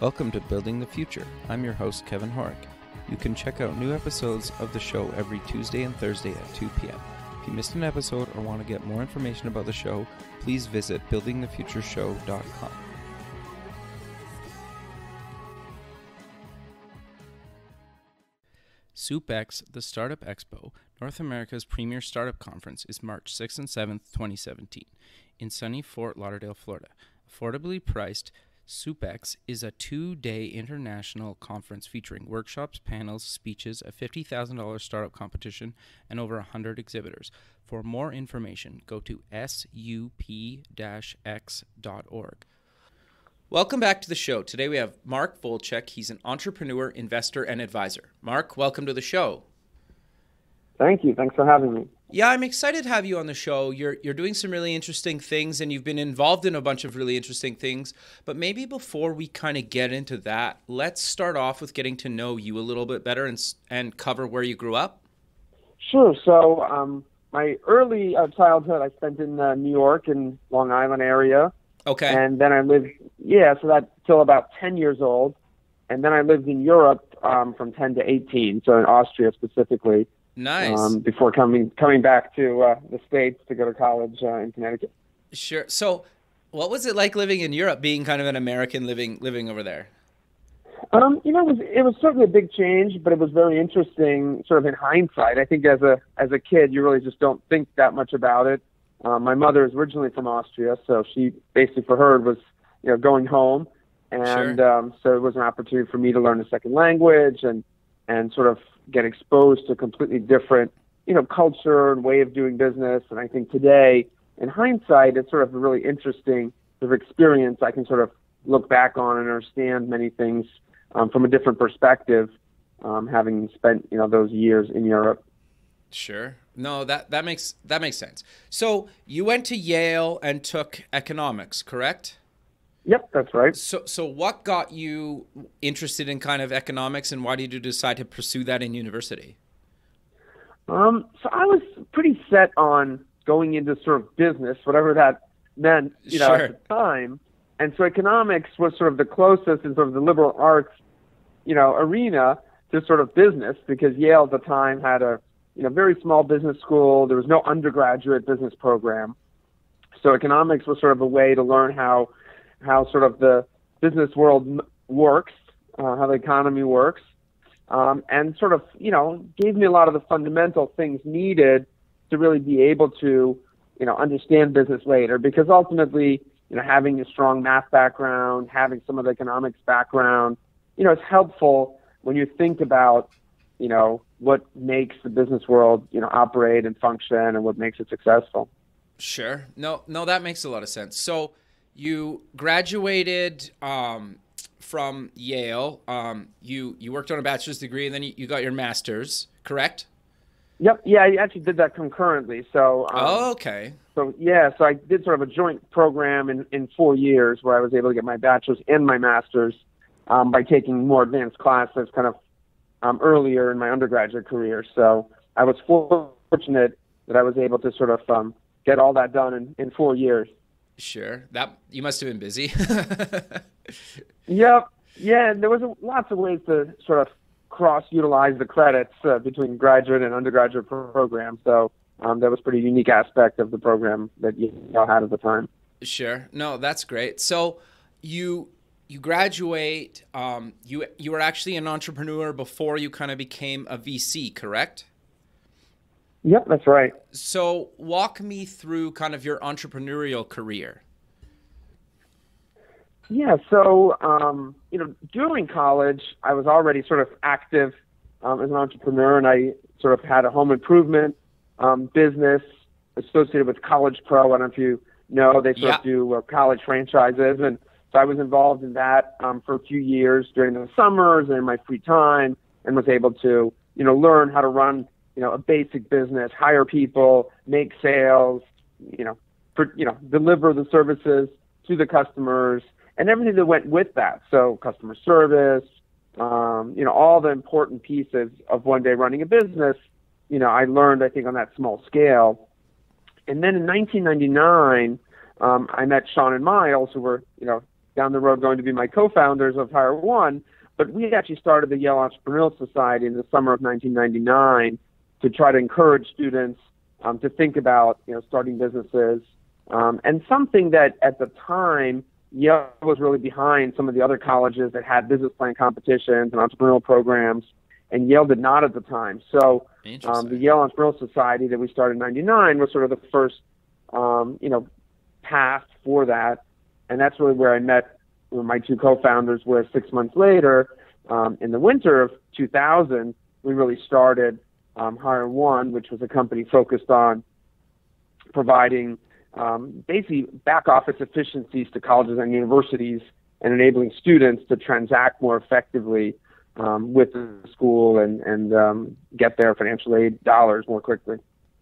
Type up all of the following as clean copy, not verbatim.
Welcome to Building the Future. I'm your host, Kevin Horick. You can check out new episodes of the show every Tuesday and Thursday at 2 p.m. If you missed an episode or want to get more information about the show, please visit buildingthefutureshow.com. SoupX, the Startup Expo, North America's premier startup conference, is March 6th and 7th, 2017, in sunny Fort Lauderdale, Florida. Affordably priced, SoupX is a 2-day international conference featuring workshops, panels, speeches, a $50,000 startup competition, and over 100 exhibitors. For more information, go to sup-x.org. Welcome back to the show. Today we have Mark Volchek. He's an entrepreneur, investor, and advisor. Mark, welcome to the show. Thank you. Thanks for having me. Yeah, I'm excited to have you on the show. You're doing some really interesting things, and you've been involved in a bunch of really interesting things. But maybe before we kind of get into that, let's start off with getting to know you a little bit better and cover where you grew up. Sure. So my early childhood I spent in New York and Long Island area. Okay. And then I lived, so that till about 10 years old. And then I lived in Europe from 10 to 18, so in Austria specifically. Nice. Before coming back to the States to go to college in Connecticut. Sure. So what was it like living in Europe, being kind of an American living over there? It was certainly a big change, but it was very interesting sort of in hindsight. I think as a kid, you really just don't think that much about it. My mother is originally from Austria, so she basically for her was, going home. And Sure. So it was an opportunity for me to learn a second language and sort of get exposed to a completely different, culture and way of doing business. And I think today, in hindsight, it's sort of a really interesting sort of experience. I can sort of look back on and understand many things from a different perspective, having spent, those years in Europe. Sure. No, that makes sense. So you went to Yale and took economics, correct? Yep, that's right. So what got you interested in kind of economics, and why did you decide to pursue that in university? So I was pretty set on going into sort of business, whatever that meant, Sure. at the time. And so economics was sort of the closest in sort of the liberal arts, arena to sort of business, because Yale at the time had a, very small business school. There was no undergraduate business program. So economics was sort of a way to learn how sort of the business world works, how the economy works, and sort of, gave me a lot of the fundamental things needed to really be able to, understand business later. Because ultimately, having a strong math background, having some of the economics background, it's helpful when you think about, what makes the business world, operate and function, and what makes it successful. Sure. No, that makes a lot of sense. So you graduated from Yale. You worked on a bachelor's degree, and then you got your master's, correct? Yep. Yeah, I actually did that concurrently. So. Okay. So I did sort of a joint program in 4 years where I was able to get my bachelor's and my master's by taking more advanced classes kind of earlier in my undergraduate career. So I was fortunate that I was able to sort of get all that done in 4 years. Sure. That you must have been busy. Yep. Yeah, and there was lots of ways to sort of cross-utilize the credits between graduate and undergraduate programs. So that was a pretty unique aspect of the program that Yale had at the time. Sure. No, that's great. So you graduate. You were actually an entrepreneur before you kind of became a VC, correct? Yep, that's right. So walk me through kind of your entrepreneurial career. Yeah, so, during college, I was already sort of active as an entrepreneur, and I sort of had a home improvement business associated with College Pro. I don't know if you know, they sort of do college franchises, and so I was involved in that for a few years during the summers and in my free time, and was able to, learn how to run a basic business, hire people, make sales, deliver the services to the customers, and everything that went with that. So customer service, all the important pieces of one day running a business, I learned, I think, on that small scale. And then in 1999, I met Sean and Miles, who were, down the road going to be my co-founders of Hire One. But we actually started the Yale Entrepreneurial Society in the summer of 1999 to try to encourage students to think about, starting businesses. And something that at the time, Yale was really behind some of the other colleges that had business plan competitions and entrepreneurial programs, and Yale did not at the time. So the Yale Entrepreneurial Society that we started in 99 was sort of the first, path for that. And that's really where I met my two co-founders, where 6 months later, in the winter of 2000, we really started Hire One, which was a company focused on providing basically back office efficiencies to colleges and universities and enabling students to transact more effectively with the school and get their financial aid dollars more quickly.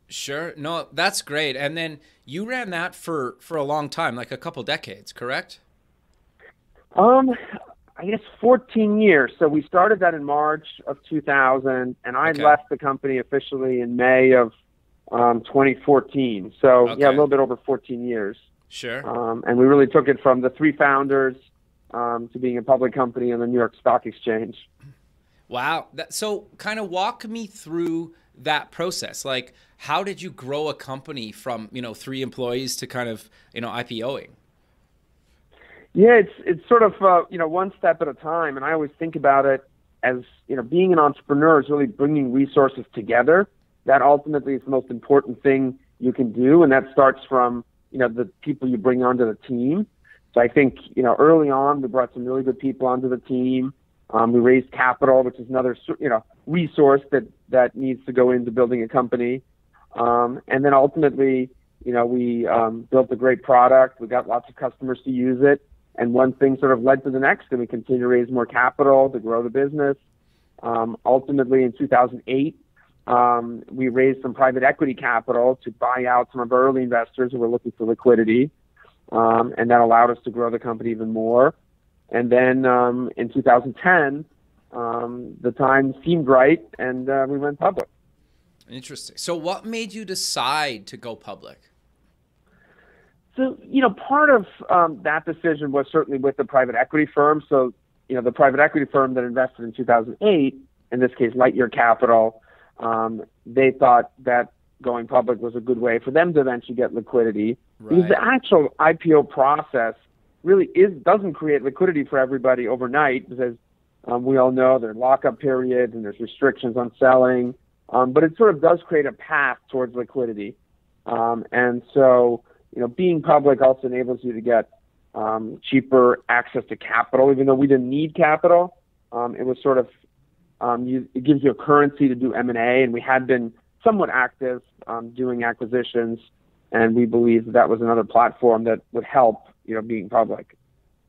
Sure. No, that's great. And then you ran that for a long time, like a couple decades, correct? I guess 14 years. So we started that in March of 2000, and I left the company officially in May of 2014. So a little bit over 14 years. Sure. And we really took it from the three founders to being a public company on the New York Stock Exchange. Wow. So kind of walk me through that process. Like, how did you grow a company from, 3 employees to kind of, IPOing? Yeah, it's sort of, one step at a time. And I always think about it as, being an entrepreneur is really bringing resources together. That ultimately is the most important thing you can do. And that starts from, the people you bring onto the team. So I think, early on, we brought some really good people onto the team. We raised capital, which is another, resource that needs to go into building a company. And then ultimately, we built a great product. We got lots of customers to use it. And one thing sort of led to the next, and we continued to raise more capital to grow the business. Ultimately, in 2008, we raised some private equity capital to buy out some of our early investors who were looking for liquidity. And that allowed us to grow the company even more. And then in 2010, the time seemed right, and we went public. Interesting. So what made you decide to go public? So, part of that decision was certainly with the private equity firm. So, the private equity firm that invested in 2008, in this case, Lightyear Capital, they thought that going public was a good way for them to eventually get liquidity. Right. Because the actual IPO process really doesn't create liquidity for everybody overnight, because we all know there are lockup periods and there's restrictions on selling. But it sort of does create a path towards liquidity. And so, being public also enables you to get cheaper access to capital, even though we didn't need capital. It was sort of, it gives you a currency to do M&A, and we had been somewhat active doing acquisitions, and we believed that was another platform that would help, being public.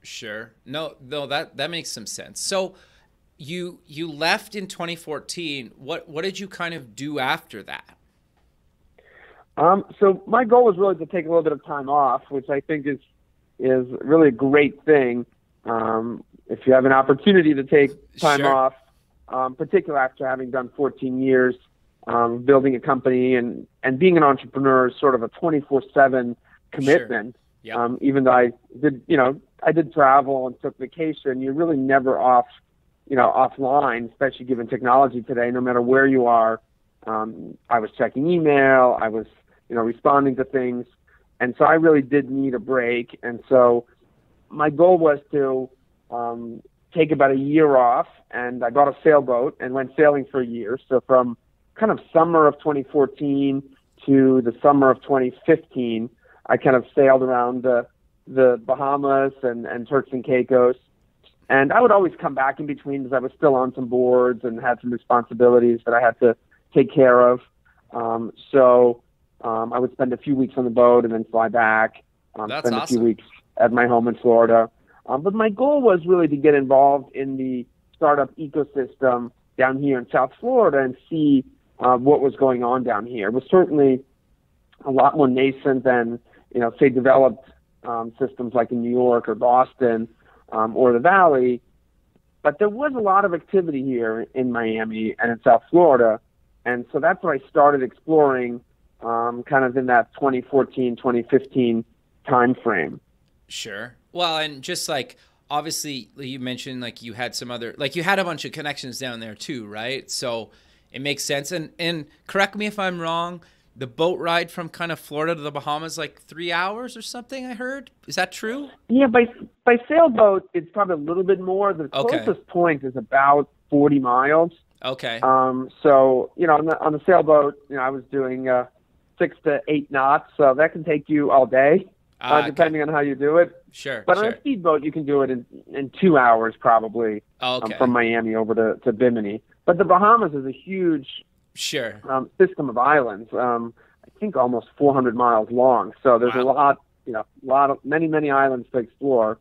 Sure. No, that makes some sense. So you left in 2014. What did you kind of do after that? So my goal was really to take a little bit of time off, which I think is really a great thing. If you have an opportunity to take time off, particularly after having done 14 years building a company and being an entrepreneur is sort of a 24/7 commitment. Sure. Yep. Even though I did travel and took vacation, you're really never offline, especially given technology today. No matter where you are, I was checking email, I was responding to things, and so I really did need a break. And so my goal was to take about a year off, and I bought a sailboat and went sailing for a year. So from kind of summer of 2014 to the summer of 2015, I kind of sailed around the Bahamas and Turks and Caicos. And I would always come back in between because I was still on some boards and had some responsibilities that I had to take care of. So I would spend a few weeks on the boat and then fly back, spend awesome. A few weeks at my home in Florida. But my goal was really to get involved in the startup ecosystem down here in South Florida and see what was going on down here. It was certainly a lot more nascent than, say, developed systems like in New York or Boston or the Valley. But there was a lot of activity here in Miami and in South Florida. And so that's what I started exploring kind of in that 2014, 2015 time frame. Sure. Well, and just like, obviously you mentioned like you had some other, like you had a bunch of connections down there too, right? So it makes sense. And correct me if I'm wrong, the boat ride from kind of Florida to the Bahamas, like 3 hours or something, I heard. Is that true? Yeah, by sailboat, it's probably a little bit more. The Okay. closest point is about 40 miles. Okay. So, on the sailboat, I was doing 6 to 8 knots, so that can take you all day, Okay. depending on how you do it. Sure. But on Sure. a speedboat, you can do it in 2 hours probably, Okay. from Miami over to Bimini. But the Bahamas is a huge Sure. system of islands. I think almost 400 miles long. So there's Wow. many islands to explore,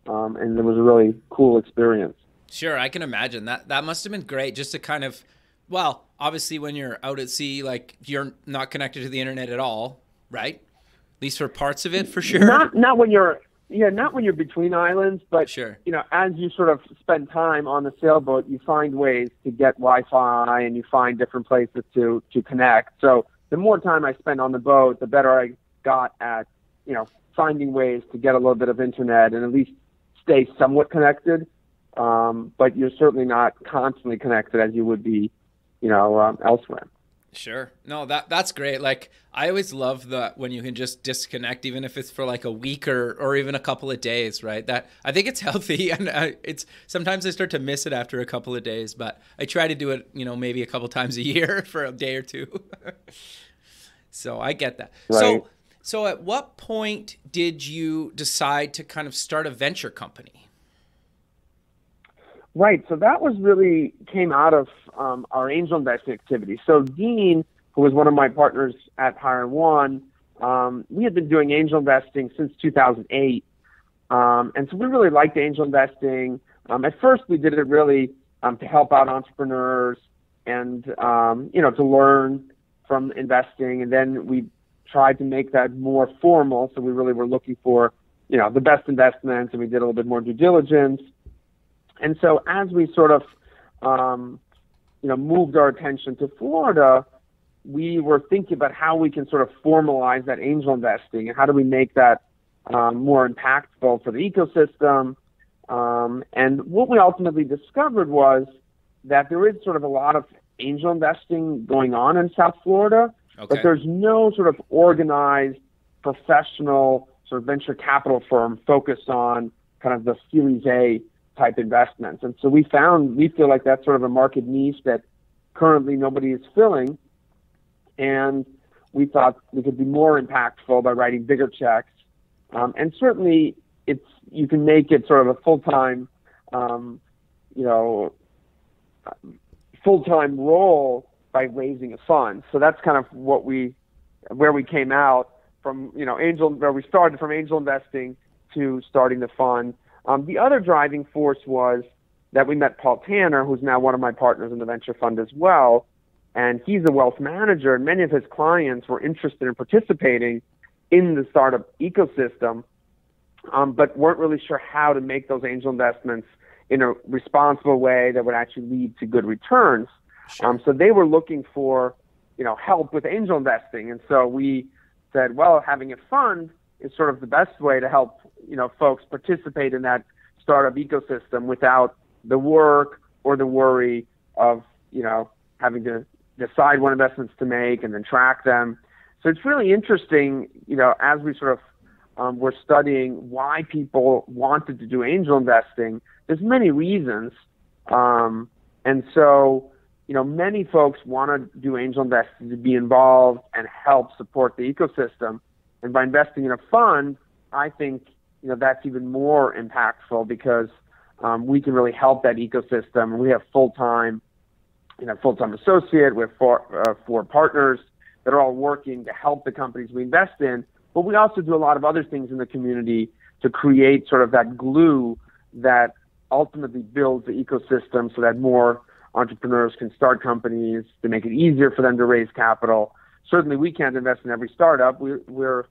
and it was a really cool experience. Sure, I can imagine that must have been great just to kind of, well, obviously when you're out at sea, like you're not connected to the internet at all, right? At least for parts of it, for sure. Not when you're not when you're between islands, but Sure. as you sort of spend time on the sailboat, you find ways to get Wi-Fi and you find different places to connect. So the more time I spent on the boat, the better I got at finding ways to get a little bit of internet and at least stay somewhat connected. But you're certainly not constantly connected as you would be, elsewhere. Sure. No, that's great. Like I always love that when you can just disconnect, even if it's for like a week or even a couple of days, right? That I think it's healthy, and it's sometimes I start to miss it after a couple of days, but I try to do it, maybe a couple times a year for a day or two. So I get that. Right. So at what point did you decide to kind of start a venture company? Right. So that was really came out of our angel investing activity. So Dean, who was one of my partners at Hire One, we had been doing angel investing since 2008. And so we really liked angel investing. At first, we did it really to help out entrepreneurs and, to learn from investing. And then we tried to make that more formal. So we really were looking for, the best investments, and we did a little bit more due diligence. And so as we sort of, moved our attention to Florida, we were thinking about how we can sort of formalize that angel investing and how do we make that more impactful for the ecosystem. And what we ultimately discovered was that there is sort of a lot of angel investing going on in South Florida, Okay. but there's no sort of organized professional sort of venture capital firm focused on kind of the Series A type investments. And so we feel like that's sort of a market niche that currently nobody is filling. And we thought we could be more impactful by writing bigger checks. And certainly you can make it sort of a full-time role by raising a fund. So that's kind of where we came out from, where we started from angel investing to starting the fund. The other driving force was that we met Paul Tanner, who's now one of my partners in the venture fund as well. And he's a wealth manager, and many of his clients were interested in participating in the startup ecosystem, but weren't really sure how to make those angel investments in a responsible way that would actually lead to good returns. Sure. So they were looking for, help with angel investing. And so we said, well, having a fund is sort of the best way to help, folks participate in that startup ecosystem without the work or the worry of, having to decide what investments to make and then track them. So it's really interesting, as we sort of were studying why people wanted to do angel investing. There's many reasons. And so, many folks want to do angel investing to be involved and help support the ecosystem. And by investing in a fund, I think, that's even more impactful because we can really help that ecosystem. We have full-time associate with four partners that are all working to help the companies we invest in. But we also do a lot of other things in the community to create sort of that glue that ultimately builds the ecosystem so that more entrepreneurs can start companies, to make it easier for them to raise capital. Certainly we can't invest in every startup. We're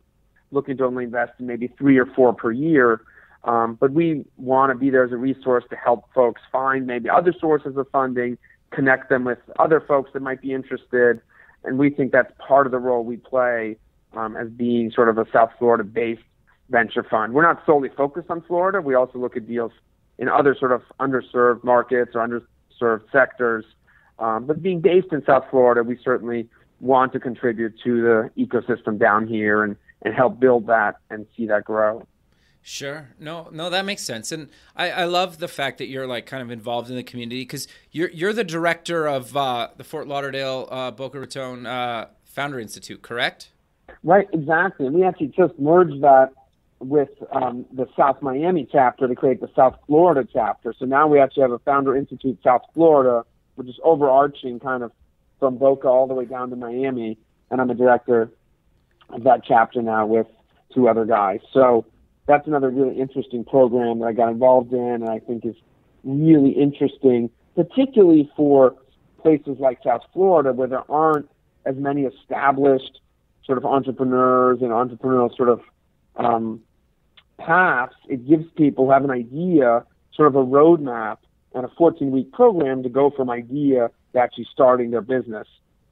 looking to only invest in maybe 3 or 4 per year. But we want to be there as a resource to help folks find maybe other sources of funding, connect them with other folks that might be interested. And we think that's part of the role we play as being sort of a South Florida-based venture fund. We're not solely focused on Florida. We also look at deals in other sort of underserved markets or underserved sectors. But being based in South Florida, we certainly want to contribute to the ecosystem down here and help build that and see that grow. Sure. No, that makes sense. And I love the fact that you're like kind of involved in the community, because you're the director of the Fort Lauderdale Boca Raton Founder Institute, correct? Right, exactly. And we actually just merged that with the South Miami chapter to create the South Florida chapter. So now we actually have a Founder Institute South Florida, which is overarching kind of from Boca all the way down to Miami. And I'm a director of that chapter now with two other guys. So that's another really interesting program that I got involved in, and I think is really interesting, particularly for places like South Florida where there aren't as many established sort of entrepreneurs and entrepreneurial sort of paths. It gives people who have an idea sort of a roadmap and a 14-week program to go from idea to actually starting their business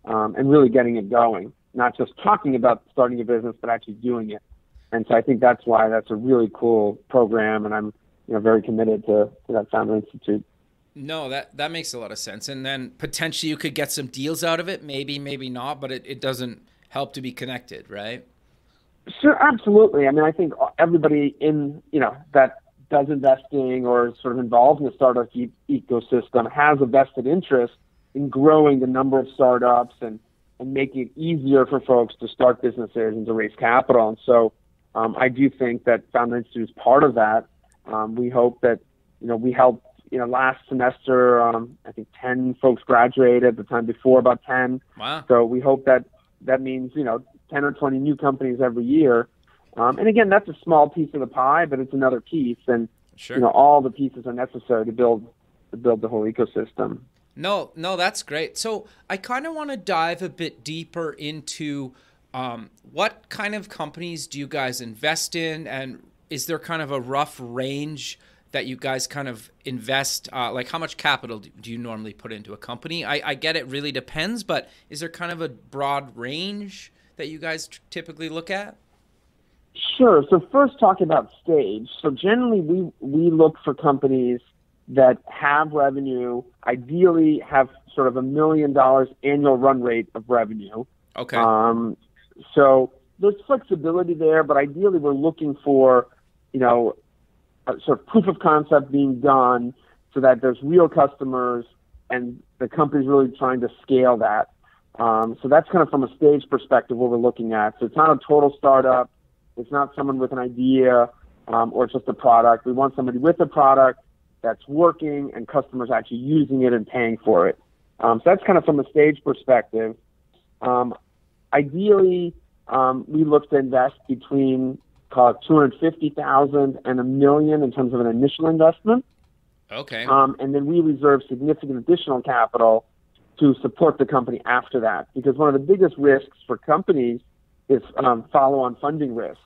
and really getting it going. Not just talking about starting a business, but actually doing it. And so I think that's why that's a really cool program, and I'm very committed to that Founder Institute. No, that makes a lot of sense. And then potentially you could get some deals out of it, maybe not, but it doesn't help to be connected, right? Sure, absolutely. I mean, I think everybody in that does investing or is sort of involved in the startup ecosystem has a vested interest in growing the number of startups and making it easier for folks to start businesses and to raise capital. And so I do think that Founder Institute is part of that. We hope that, we helped, last semester, I think 10 folks graduated, the time before about 10. Wow. So we hope that means, 10 or 20 new companies every year. And again, that's a small piece of the pie, but it's another piece. And, sure, all the pieces are necessary to build the whole ecosystem. No, that's great. So I kind of want to dive a bit deeper into what kind of companies do you guys invest in, and is there kind of a rough range that you guys kind of invest? Like how much capital do you normally put into a company? I get it really depends, but is there kind of a broad range that you guys typically look at? Sure. So first, talking about stage. So generally, we look for companies that have revenue, ideally have sort of $1 million annual run rate of revenue. Okay. So there's flexibility there, but ideally we're looking for, a sort of proof of concept being done so that there's real customers and the company's really trying to scale that. So that's kind of from a stage perspective what we're looking at. So it's not a total startup. It's not someone with an idea or it's just a product. We want somebody with a product that's working and customers actually using it and paying for it. So that's kind of from a stage perspective. Ideally, we look to invest between $250,000 and $1 million in terms of an initial investment. Okay. And then we reserve significant additional capital to support the company after that, because one of the biggest risks for companies is follow-on funding risk.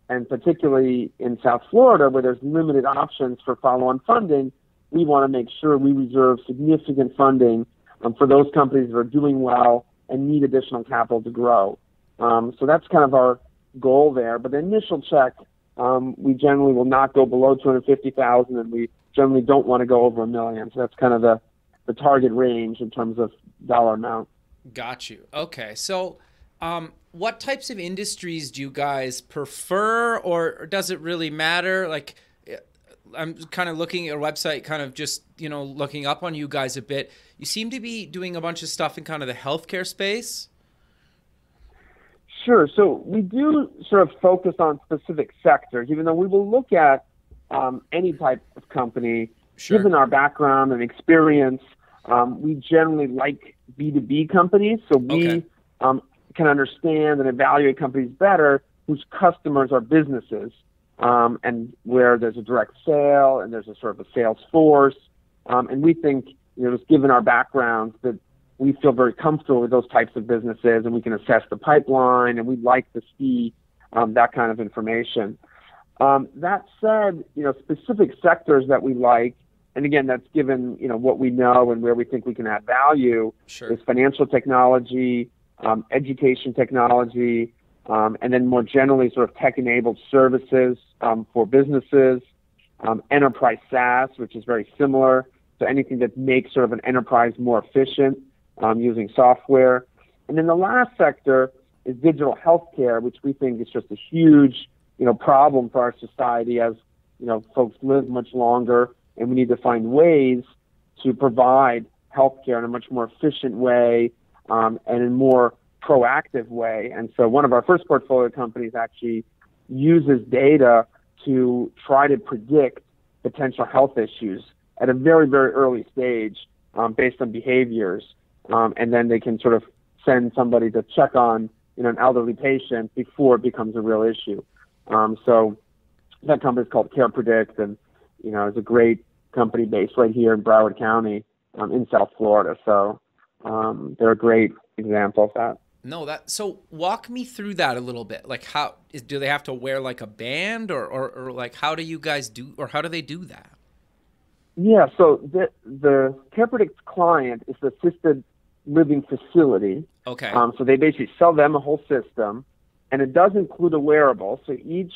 And particularly in South Florida, where there's limited options for follow-on funding, we want to make sure we reserve significant funding for those companies that are doing well and need additional capital to grow. So that's kind of our goal there. But the initial check, we generally will not go below $250,000, and we generally don't want to go over $1 million. So that's kind of the target range in terms of dollar amount. Got you. Okay. So what types of industries do you guys prefer, or does it really matter? Like, I'm kind of looking at your website, kind of just, looking up on you guys a bit. You seem to be doing a bunch of stuff in kind of the healthcare space. Sure. So we do sort of focus on specific sectors, even though we will look at any type of company. Sure. Given our background and experience, we generally like B2B companies. So we can understand and evaluate companies better whose customers are businesses, and where there's a direct sale and there's a sort of a sales force. And we think, just given our backgrounds, that we feel very comfortable with those types of businesses, and we can assess the pipeline, and we'd like to see that kind of information. That said, specific sectors that we like, and again, that's given, what we know and where we think we can add value, sure, is financial technology, education technology, and then more generally sort of tech-enabled services for businesses, enterprise SaaS, which is very similar, so anything that makes sort of an enterprise more efficient using software. And then the last sector is digital healthcare, which we think is just a huge, problem for our society as, folks live much longer, and we need to find ways to provide healthcare in a much more efficient way and in a more proactive way. And so one of our first portfolio companies actually uses data to try to predict potential health issues at a very, very early stage based on behaviors. And then they can sort of send somebody to check on an elderly patient before it becomes a real issue. So that company is called Care Predict, and it's a great company based right here in Broward County in South Florida. So they're a great example of that. So walk me through that a little bit. Like, do they have to wear like a band, or like how do you guys do, or how do they do that? Yeah, so the Care Predict client is the assisted living facility. Okay. So they basically sell them a whole system, and it does include a wearable. So each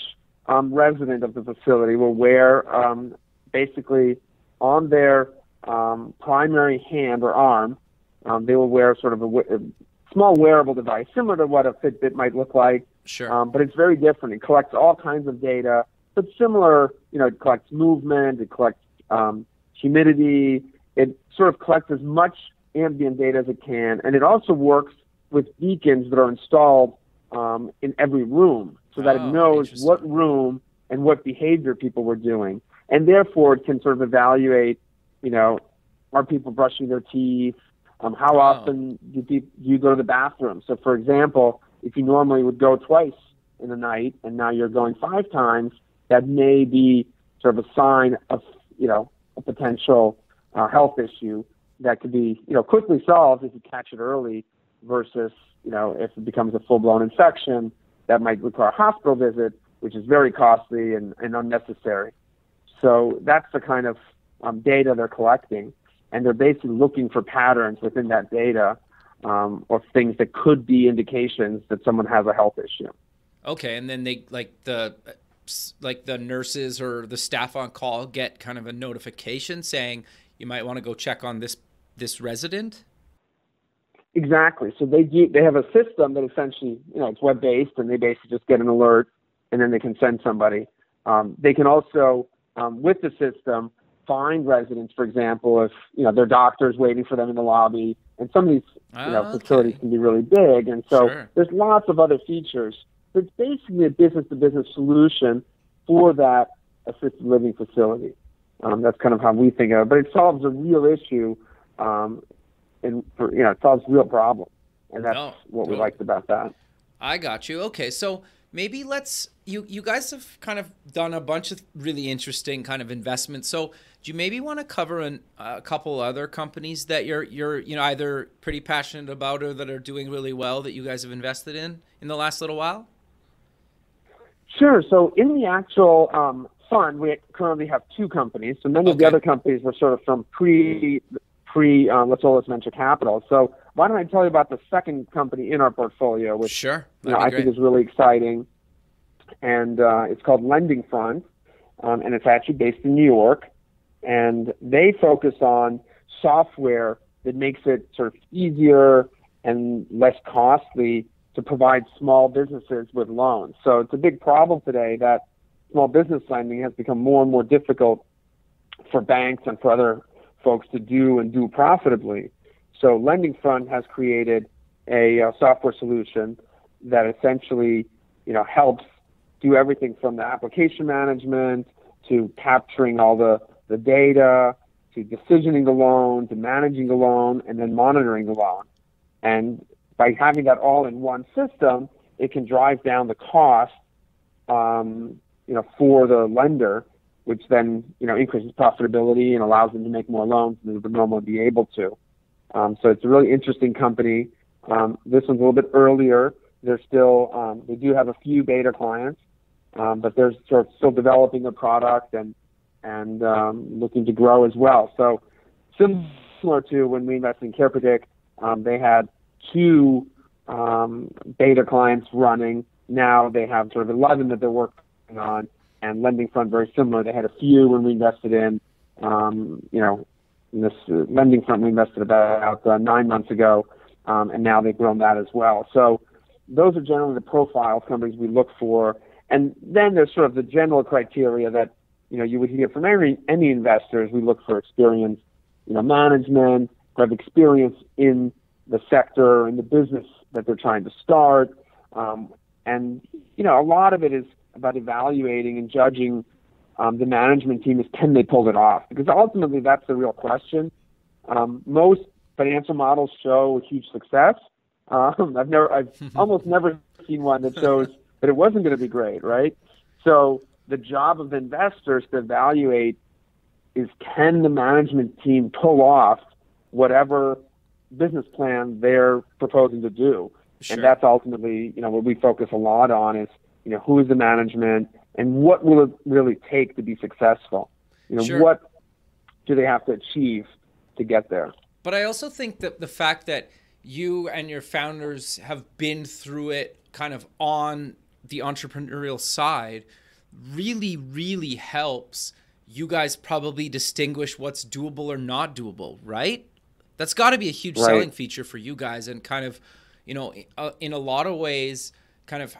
resident of the facility will wear basically on their primary hand or arm, they will wear sort of a small wearable device, similar to what a Fitbit might look like. Sure. But it's very different. It collects all kinds of data, but similar, it collects movement, it collects humidity, it sort of collects as much ambient data as it can, and it also works with beacons that are installed in every room so that it knows what room and what behavior people were doing. And therefore, it can sort of evaluate, are people brushing their teeth? How often do you go to the bathroom? So, for example, if you normally would go twice in a night and now you're going 5 times, that may be sort of a sign of, a potential health issue that could be, quickly solved if you catch it early versus, if it becomes a full-blown infection that might require a hospital visit, which is very costly and unnecessary. So that's the kind of data they're collecting. And they're basically looking for patterns within that data or things that could be indications that someone has a health issue. Okay, and then they the nurses or the staff on call get kind of a notification saying you might want to go check on this resident? Exactly. So they have a system that essentially, it's web-based, and they basically just get an alert, and then they can send somebody. They can also, with the system, find residents, for example, if their doctor's waiting for them in the lobby, and some of these facilities can be really big, and so there's lots of other features. But it's basically a business-to-business solution for that assisted living facility. That's kind of how we think of it, but it solves a real issue, it solves real problem, and that's what we liked about that. I got you. Okay, so maybe you guys have kind of done a bunch of really interesting kind of investments. So do you maybe want to cover a couple other companies that you're either pretty passionate about or that are doing really well that you guys have invested in the last little while? Sure. So in the actual fund, we currently have 2 companies. So many of the other companies were sort of from Olas Venture Capital. So why don't I tell you about the second company in our portfolio, which I think is really exciting. And it's called Lending Front, and it's actually based in New York. And they focus on software that makes it sort of easier and less costly to provide small businesses with loans. So it's a big problem today that small business lending has become more and more difficult for banks and for other folks to do profitably. So Lending Front has created a software solution that essentially, helps do everything from the application management to capturing all the data to decisioning the loan to managing the loan and then monitoring the loan. And by having that all in one system, it can drive down the cost, for the lender, which then, increases profitability and allows them to make more loans than they would normally be able to. So it's a really interesting company. This one's a little bit earlier. They're still, they do have a few beta clients, but they're sort of still developing the product and looking to grow as well. So similar to when we invested in Care Predict, they had 2 beta clients running, Now they have sort of 11 that they're working on, and lending fund very similar. They had a few when we invested in, in this lending fund we invested about 9 months ago, and now they've grown that as well. So those are generally the profile of companies we look for. And then there's sort of the general criteria that, you would hear from any investors. We look for experience, management, who have experience in the sector and the business that they're trying to start. And a lot of it is about evaluating and judging the management team is, can they pull it off? Because ultimately that's the real question. Most financial models show huge success. I've almost never seen one that shows that it wasn't going to be great, right? So the job of investors to evaluate is, can the management team pull off whatever business plan they're proposing to do? Sure. And that's ultimately, what we focus a lot on is, who is the management and what will it really take to be successful? Sure. What do they have to achieve to get there? But I also think that the fact that you and your founders have been through it kind of on the entrepreneurial side really, really helps you guys probably distinguish what's doable or not doable, right? That's got to be a huge selling feature for you guys, and kind of, in a lot of ways, kind of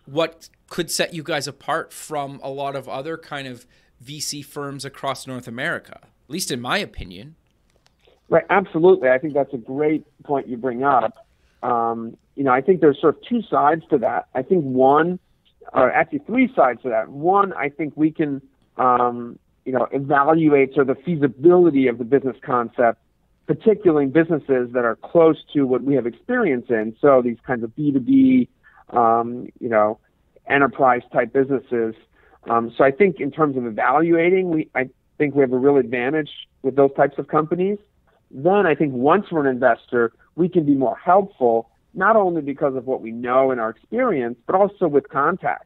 what could set you guys apart from a lot of other kind of VC firms across North America, at least in my opinion. Right, absolutely. I think that's a great point you bring up. I think there's sort of two sides to that. I think actually three sides to that. One, I think we can, evaluate sort of the feasibility of the business concept, particularly in businesses that are close to what we have experience in. So these kinds of B2B, enterprise type businesses. So I think in terms of evaluating, I think we have a real advantage with those types of companies. Then I think once we're an investor, we can be more helpful, not only because of what we know and our experience, but also with contact,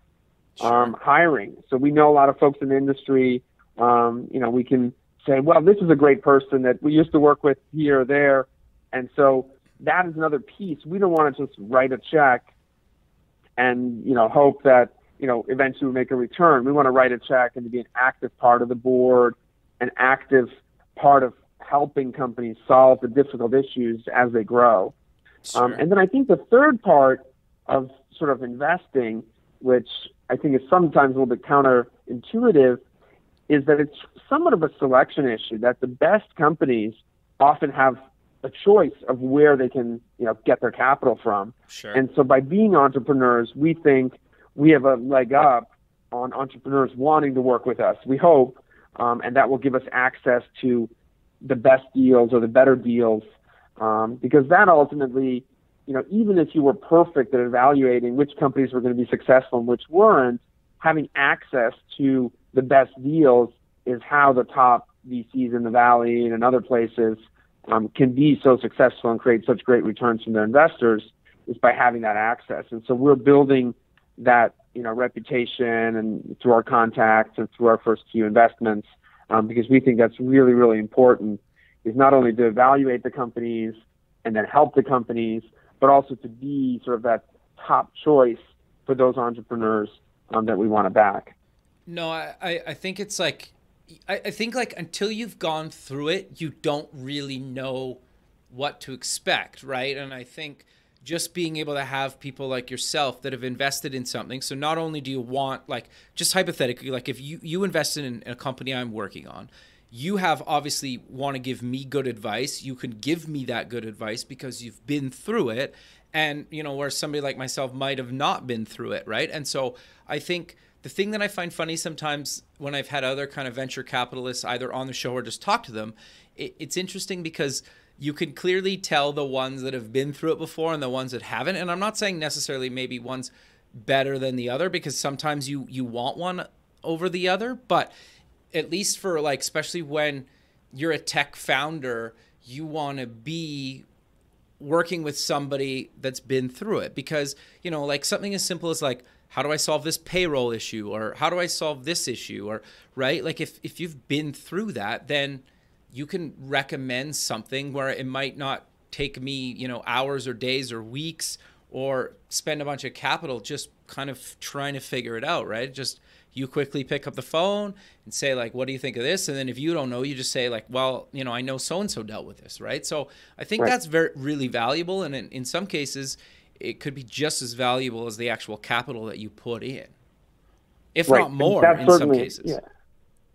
hiring. So we know a lot of folks in the industry. We can say, well, this is a great person that we used to work with here or there. And so that is another piece. We don't want to just write a check and, hope that, eventually we make a return. We want to write a check and to be an active part of the board, an active part of helping companies solve the difficult issues as they grow. Sure. And then I think the third part of sort of investing, which I think is sometimes a little bit counterintuitive, is that it's somewhat of a selection issue, that the best companies often have a choice of where they can, get their capital from. Sure. And so by being entrepreneurs, we think we have a leg up on entrepreneurs wanting to work with us, we hope, and that will give us access to the best deals or the better deals, because that ultimately, even if you were perfect at evaluating which companies were going to be successful and which weren't, having access to the best deals is how the top VCs in the Valley and in other places can be so successful and create such great returns from their investors, is by having that access. And so we're building that, reputation and through our contacts and through our first few investments, because we think that's really, really important, is not only to evaluate the companies and then help the companies, but also to be sort of that top choice for those entrepreneurs that we want to back. No, I think it's like, I think like until you've gone through it, you don't really know what to expect, right? And I think just being able to have people like yourself that have invested in something. So not only do you want, like, just hypothetically, like if you invested in a company I'm working on, you have obviously want to give me good advice. You can give me that good advice because you've been through it. And, where somebody like myself might have not been through it, right? And so I think the thing that I find funny sometimes when I've had other kind of venture capitalists either on the show or just talk to them, it's interesting because you can clearly tell the ones that have been through it before and the ones that haven't. And I'm not saying necessarily maybe one's better than the other, because sometimes you want one over the other. But at least for like, especially when you're a tech founder, you want to be working with somebody that's been through it, because, like something as simple as like, how do I solve this payroll issue? Or how do I solve this issue? Or, right? Like if you've been through that, then you can recommend something where it might not take me, hours or days or weeks or spend a bunch of capital just kind of trying to figure it out, right? Just you quickly pick up the phone and say like, what do you think of this? And then if you don't know, you just say like, well, you know, I know so-and-so dealt with this, right? So I think that's really valuable. And in some cases, it could be just as valuable as the actual capital that you put in, if not more in some cases.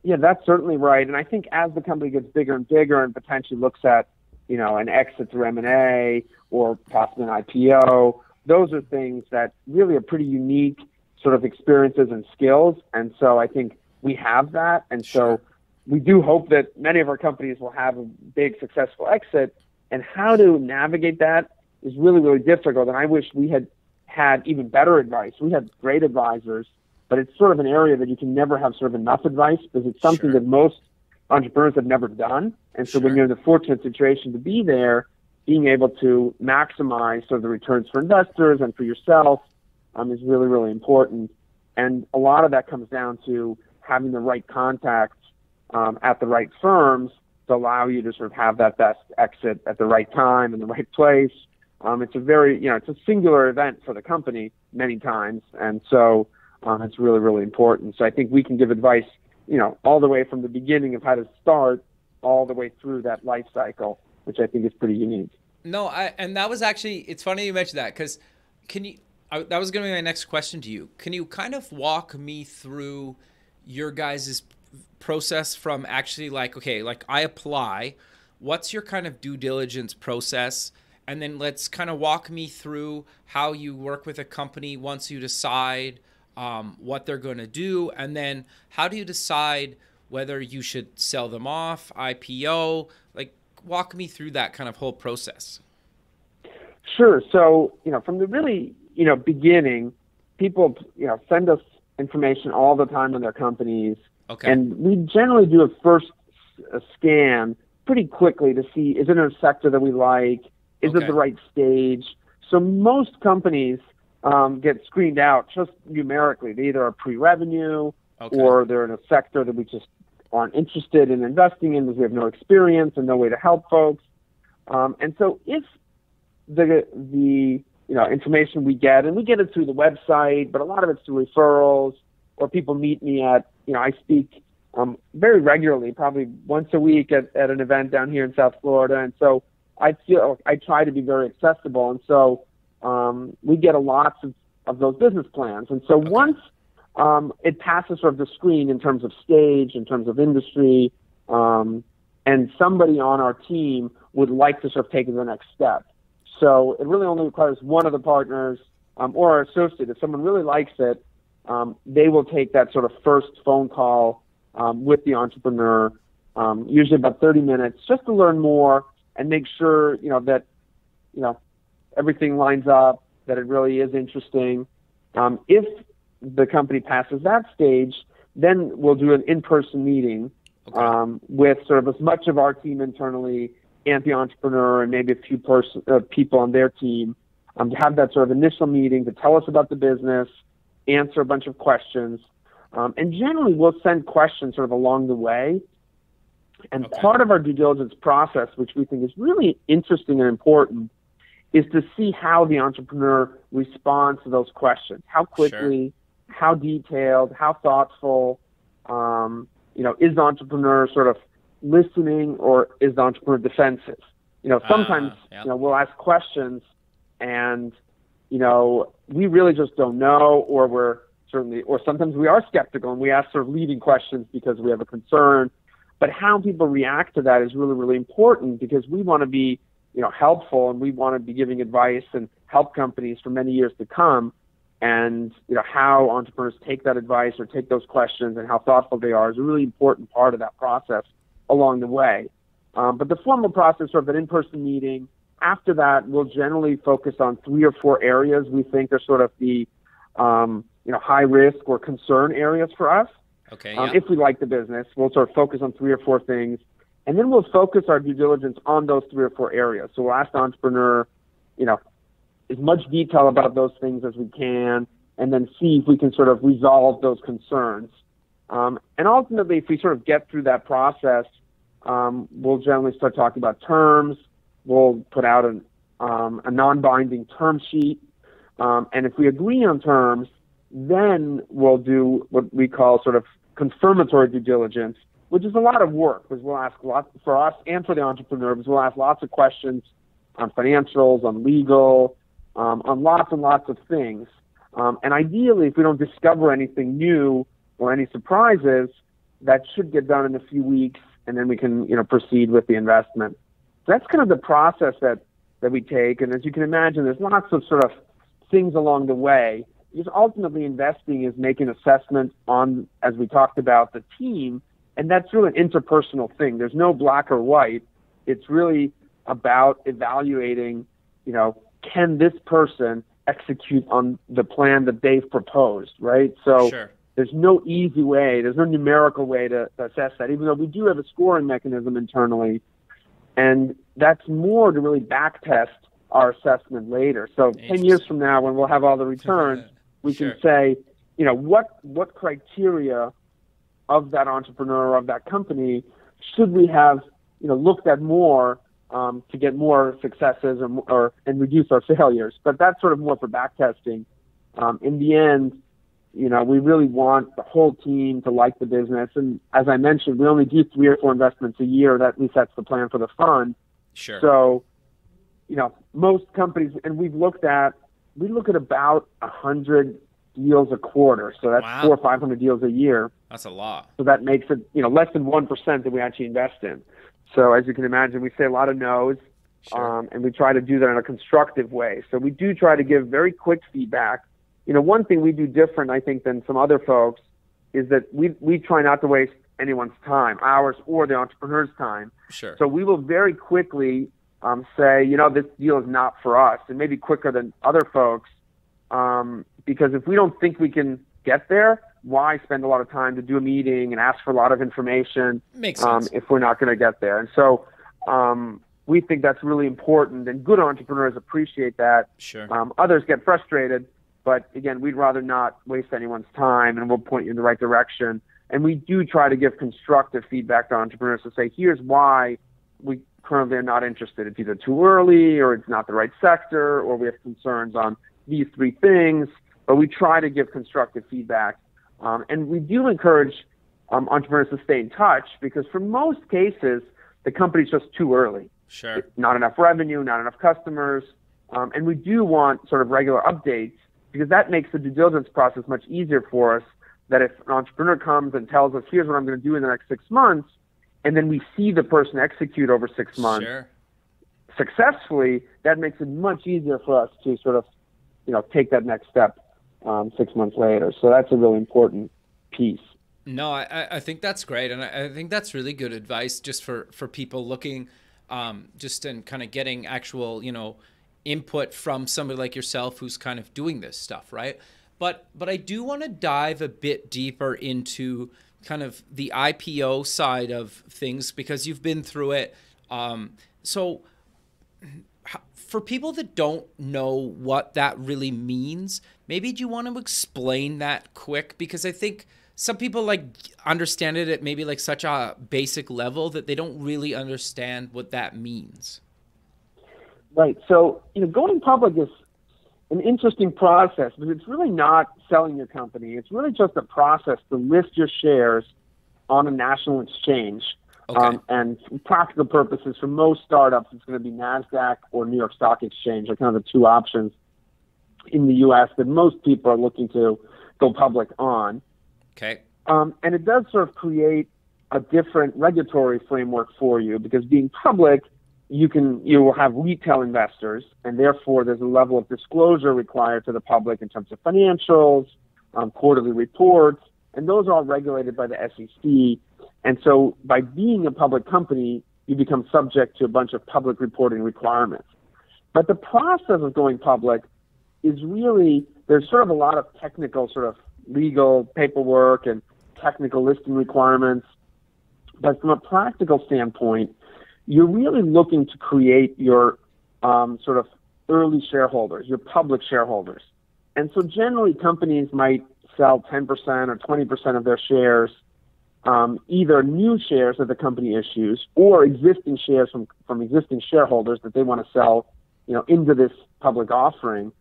Yeah, that's certainly right. And I think as the company gets bigger and bigger and potentially looks at, you know, an exit through M&A or possibly an IPO, those are things that really are pretty unique sort of experiences and skills. And so I think we have that. And so we do hope that many of our companies will have a big successful exit. And how to navigate that is really, really difficult. And I wish we had even better advice. We had great advisors, but it's sort of an area that you can never have sort of enough advice because it's something that most entrepreneurs have never done. And so when you're in the fortunate situation to be there, being able to maximize sort of the returns for investors and for yourself is really, really important. And a lot of that comes down to having the right contacts at the right firms to allow you to sort of have that best exit at the right time in the right place. It's a very, you know, it's a singular event for the company many times. And so it's really, really important. So I think we can give advice, you know, all the way from the beginning of how to start all the way through that life cycle, which I think is pretty unique. No, and that was actually, it's funny you mentioned that because that was going to be my next question to you. Can you kind of walk me through your guys' process from actually like, okay, like I apply, what's your kind of due diligence process? And then let's kind of walk me through how you work with a company once you decide what they're going to do. And then how do you decide whether you should sell them off, IPO? Like, walk me through that kind of whole process. Sure. So, you know, from the really, you know, beginning, people, you know, send us information all the time on their companies. Okay. And we generally do a scan pretty quickly to see, is it in a sector that we like? Is it the right stage? So most companies get screened out just numerically. They either are pre-revenue or they're in a sector that we just aren't interested in investing in because we have no experience and no way to help folks. And so if the you know, information we get, and we get it through the website, but a lot of it's through referrals or people meet me at, you know, I speak very regularly, probably once a week at an event down here in South Florida. And so I feel I try to be very accessible. And so we get a lot of those business plans. And so once it passes sort of the screen in terms of stage, in terms of industry, and somebody on our team would like to sort of take it to the next step. So it really only requires one of the partners or our associate. If someone really likes it, they will take that sort of first phone call with the entrepreneur, usually about 30 minutes, just to learn more and make sure, you know, that, you know, everything lines up, that it really is interesting. If the company passes that stage, then we'll do an in-person meeting with sort of as much of our team internally and the entrepreneur and maybe a few people on their team to have that sort of initial meeting to tell us about the business, answer a bunch of questions. And generally, we'll send questions sort of along the way. And part of our due diligence process, which we think is really interesting and important, is to see how the entrepreneur responds to those questions. How quickly, how detailed, how thoughtful, you know, is the entrepreneur sort of listening or is the entrepreneur defensive? You know, sometimes, you know, we'll ask questions and, you know, we really just don't know, or sometimes we are skeptical and we ask sort of leading questions because we have a concern. But how people react to that is really, really important because we want to be, you know, helpful and we want to be giving advice and help companies for many years to come. And, you know, how entrepreneurs take that advice or take those questions and how thoughtful they are is a really important part of that process along the way. But the formal process, sort of an in-person meeting, after that, we'll generally focus on 3 or 4 areas we think are sort of the, you know, high risk or concern areas for us. If we like the business, we'll sort of focus on 3 or 4 things. And then we'll focus our due diligence on those 3 or 4 areas. So we'll ask the entrepreneur, you know, as much detail about those things as we can, and then see if we can sort of resolve those concerns. And ultimately, if we sort of get through that process, we'll generally start talking about terms. We'll put out a non-binding term sheet And if we agree on terms, then we'll do what we call sort of confirmatory due diligence, which is a lot of work, because we'll ask lots for us and for the entrepreneurs. We'll ask lots of questions on financials, on legal, on lots and lots of things. And ideally, if we don't discover anything new or any surprises, that should get done in a few weeks, and then we can, proceed with the investment. So that's kind of the process that we take. And as you can imagine, there's lots of sort of things along the way. Because ultimately, investing is making assessments on, as we talked about, the team, and that's really an interpersonal thing. There's no black or white. It's really about evaluating, can this person execute on the plan that they've proposed, right? So Sure. There's no easy way, there's no numerical way to assess that, even though we do have a scoring mechanism internally. And that's more to really backtest our assessment later. So 10 years from now, when we'll have all the returns, we Sure. can say, what criteria of that entrepreneur or of that company should we have, looked at more to get more successes and reduce our failures. But that's sort of more for backtesting. In the end, we really want the whole team to like the business. And as I mentioned, we only do 3 or 4 investments a year. That at least that's the plan for the fund. Sure. So, most companies, and we look at about 100 deals a quarter. So that's Wow. 400 or 500 deals a year. That's a lot. So that makes it, less than 1% that we actually invest in. So as you can imagine, we say a lot of no's, Sure. and we try to do that in a constructive way. So we do try to give very quick feedback. One thing we do different, I think, than some other folks is that we try not to waste anyone's time, ours or the entrepreneur's time. Sure. So we will very quickly say, this deal is not for us, and maybe quicker than other folks, because if we don't think we can get there, why spend a lot of time to do a meeting and ask for a lot of information Makes sense. if we're not going to get there? And so we think that's really important, and good entrepreneurs appreciate that. Sure. Others get frustrated, but again, we'd rather not waste anyone's time, and we'll point you in the right direction. And we do try to give constructive feedback to entrepreneurs to say, here's why we currently are not interested. It's either too early, or it's not the right sector, or we have concerns on these 3 things. But we try to give constructive feedback. And we do encourage entrepreneurs to stay in touch, because for most cases, the company's just too early. Sure. Not enough revenue, not enough customers. And we do want sort of regular updates, because that makes the due diligence process much easier for us, that if an entrepreneur comes and tells us, here's what I'm going to do in the next 6 months, and then we see the person execute over 6 months Sure. successfully, that makes it much easier for us to sort of, take that next step 6 months later. So that's a really important piece. No, I think that's great. And I think that's really good advice just for people looking just and kind of getting actual, input from somebody like yourself who's kind of doing this stuff, right? But I do want to dive a bit deeper into kind of the IPO side of things, because you've been through it. So for people that don't know what that really means, maybe do you want to explain that quick? Because I think some people understand it at maybe such a basic level that they don't really understand what that means. Right. So, going public is an interesting process, but it's really not selling your company. It's really just a process to list your shares on a national exchange. Okay. And for practical purposes, for most startups, it's going to be NASDAQ or New York Stock Exchange are kind of the 2 options in the U.S. that most people are looking to go public on. Okay. And it does sort of create a different regulatory framework for you, because being public, you will have retail investors, and therefore there's a level of disclosure required to the public in terms of financials, quarterly reports, and those are all regulated by the SEC. And so by being a public company, you become subject to a bunch of public reporting requirements. But the process of going public is really, there's sort of a lot of technical sort of legal paperwork and technical listing requirements. But from a practical standpoint, you're really looking to create your sort of early shareholders, your public shareholders. And so generally companies might sell 10% or 20% of their shares, either new shares that the company issues or existing shares from existing shareholders that they want to sell, into this public offering.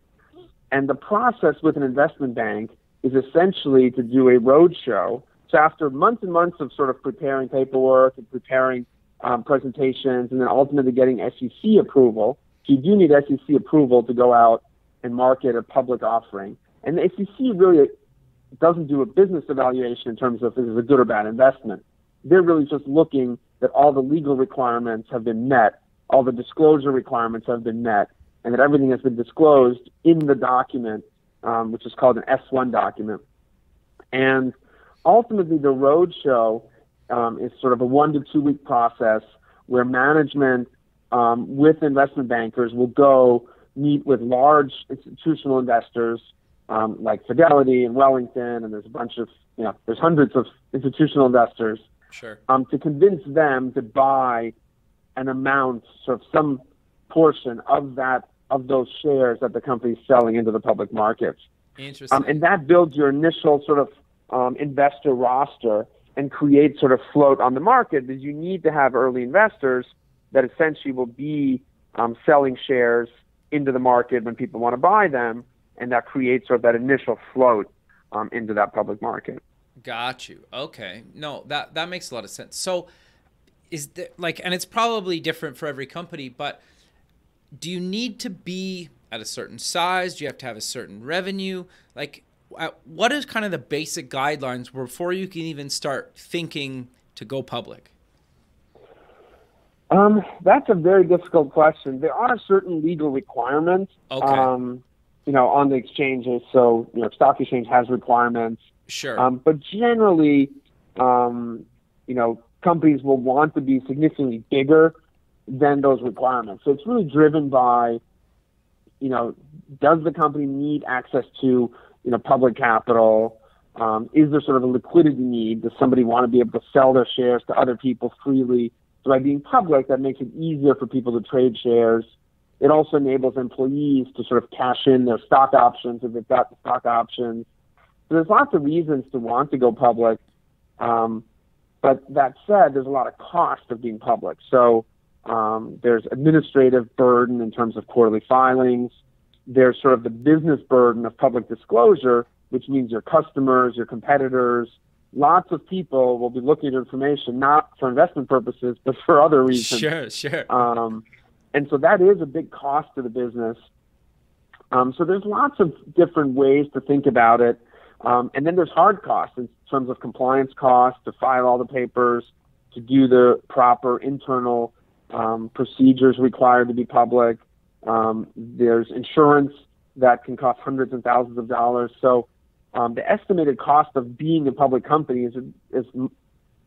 And the process with an investment bank is essentially to do a roadshow. So after months and months of sort of preparing paperwork and preparing presentations and then ultimately getting SEC approval, so you do need SEC approval to go out and market a public offering. And the SEC really doesn't do a business evaluation in terms of if this is a good or bad investment. They're really just looking that all the legal requirements have been met, all the disclosure requirements have been met, and that everything has been disclosed in the document, which is called an S1 document. And ultimately, the roadshow is sort of a 1 to 2 week process where management with investment bankers will go meet with large institutional investors like Fidelity and Wellington, and there's a bunch of, there's hundreds of institutional investors. Sure. To convince them to buy an amount, sort of some portion of those shares that the company is selling into the public markets. Interesting. And that builds your initial sort of investor roster and creates sort of float on the market, because you need to have early investors that essentially will be selling shares into the market when people want to buy them, and that creates sort of that initial float into that public market. Got you. Okay. No, that makes a lot of sense. So is there, and it's probably different for every company, but do you need to be at a certain size? Do you have to have a certain revenue? What is kind of the basic guidelines before you can even start thinking to go public? That's a very difficult question. There are certain legal requirements, okay. On the exchanges. So, stock exchange has requirements. Sure. But generally, companies will want to be significantly bigger than those requirements. So it's really driven by, does the company need access to, public capital? Is there sort of a liquidity need? Does somebody want to be able to sell their shares to other people freely? So by being public, that makes it easier for people to trade shares. It also enables employees to sort of cash in their stock options if they've got the stock options. So there's lots of reasons to want to go public. But that said, there's a lot of cost of being public. So there's administrative burden in terms of quarterly filings. There's sort of the business burden of public disclosure, which means your customers, your competitors, lots of people will be looking at your information, not for investment purposes, but for other reasons. Sure. And so that is a big cost to the business. So there's lots of different ways to think about it. And then there's hard costs in terms of compliance costs, to file all the papers, to do the proper internal procedures required to be public. There's insurance that can cost hundreds and thousands of dollars. So the estimated cost of being a public company is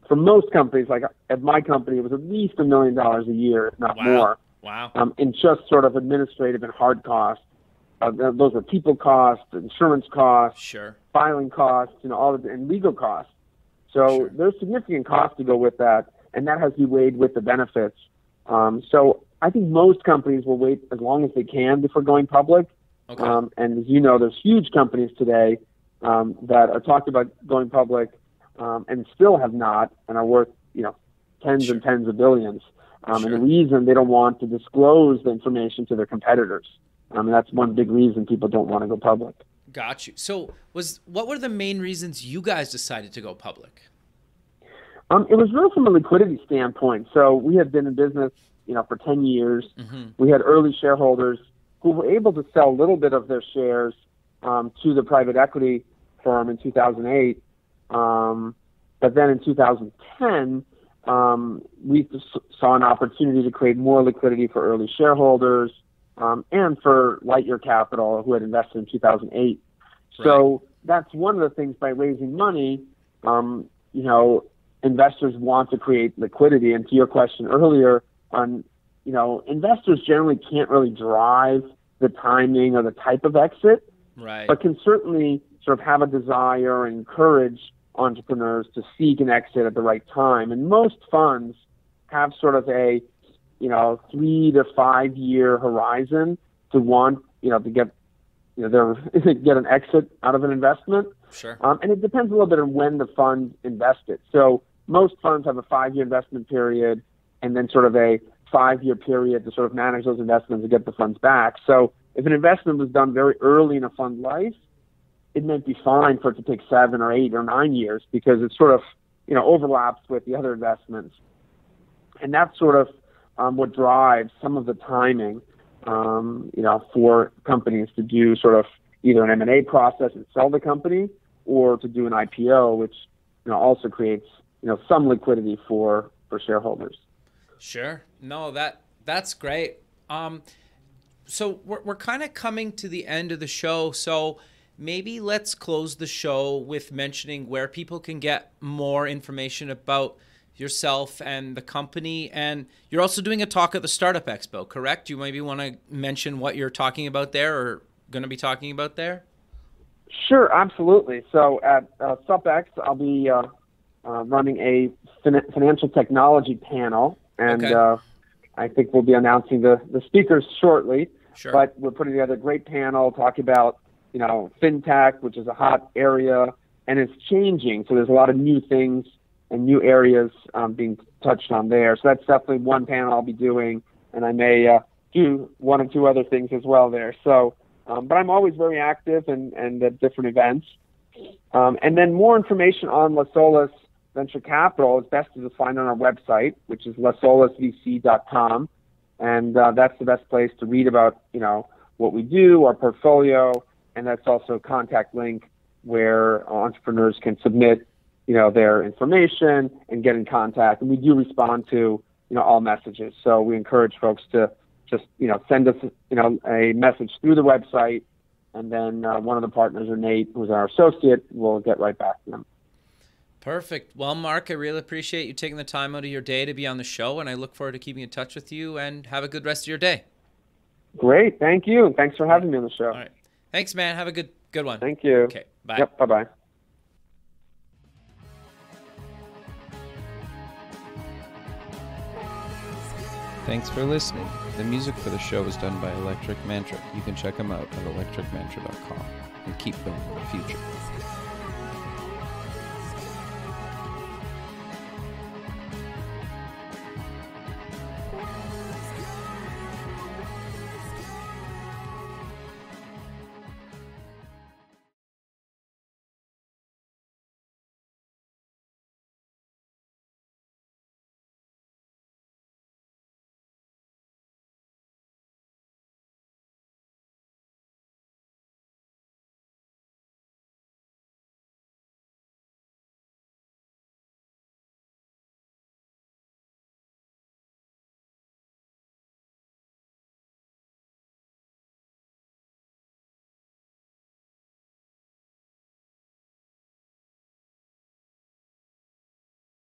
for most companies, like at my company, it was at least $1 million a year, if not more. Wow. In just sort of administrative and hard costs. Those are people costs, insurance costs, sure, filing costs, all of and legal costs. So sure, there's significant costs to go with that, and that has to be weighed with the benefits. So I think most companies will wait as long as they can before going public. Okay. And as you know, there's huge companies today that are talking about going public and still have not, and are worth tens sure, and tens of billions. sure. And the reason they don't want to disclose the information to their competitors. And that's one big reason people don't want to go public. Got you. So what were the main reasons you guys decided to go public? It was really from a liquidity standpoint. So we had been in business, for 10 years. Mm-hmm. We had early shareholders who were able to sell a little bit of their shares to the private equity firm in 2008. But then in 2010, we saw an opportunity to create more liquidity for early shareholders. And for Lightyear Capital, who had invested in 2008. Right. So that's one of the things. By raising money, investors want to create liquidity. And to your question earlier, investors generally can't really drive the timing or the type of exit, right, but can certainly sort of have a desire and encourage entrepreneurs to seek an exit at the right time. And most funds have sort of a 3 to 5 year horizon to want, to get, get an exit out of an investment. Sure. And it depends a little bit on when the fund invested. So most funds have a 5-year investment period and then sort of a 5-year period to sort of manage those investments and get the funds back. So if an investment was done very early in a fund life, it might be fine for it to take 7 or 8 or 9 years because it sort of, overlaps with the other investments. And that's sort of what drives some of the timing, for companies to do sort of either an M&A process and sell the company, or to do an IPO, which also creates some liquidity for shareholders. Sure. No, that's great. So we're kind of coming to the end of the show. So maybe let's close the show with mentioning where people can get more information about yourself and the company. And you're also doing a talk at the Startup Expo, correct? You maybe want to mention what you're talking about there or going to be talking about there? Sure, absolutely. So at SupX, I'll be running a financial technology panel, and okay. I think we'll be announcing the speakers shortly. Sure. But we're putting together a great panel talking about fintech, which is a hot area, and it's changing. So there's a lot of new things and new areas being touched on there. So that's definitely one panel I'll be doing, and I may do 1 or 2 other things as well there. So, but I'm always very active and at different events. And then more information on Olas Venture Capital is best to find on our website, which is lasolasvc.com. And that's the best place to read about, what we do, our portfolio, and that's also a contact link where entrepreneurs can submit, their information and get in contact. And we do respond to, all messages. So we encourage folks to just, send us, a message through the website, and then one of the partners, or Nate, who's our associate, will get right back to them. Perfect. Well, Mark, I really appreciate you taking the time out of your day to be on the show, and I look forward to keeping in touch with you, and have a good rest of your day. Great. Thank you. And thanks for having me on the show. All right. Thanks, man. Have a good one. Thank you. Okay. Bye. Yep. Bye-bye. Thanks for listening. The music for the show was done by Electric Mantra. You can check them out at electricmantra.com and keep building the future.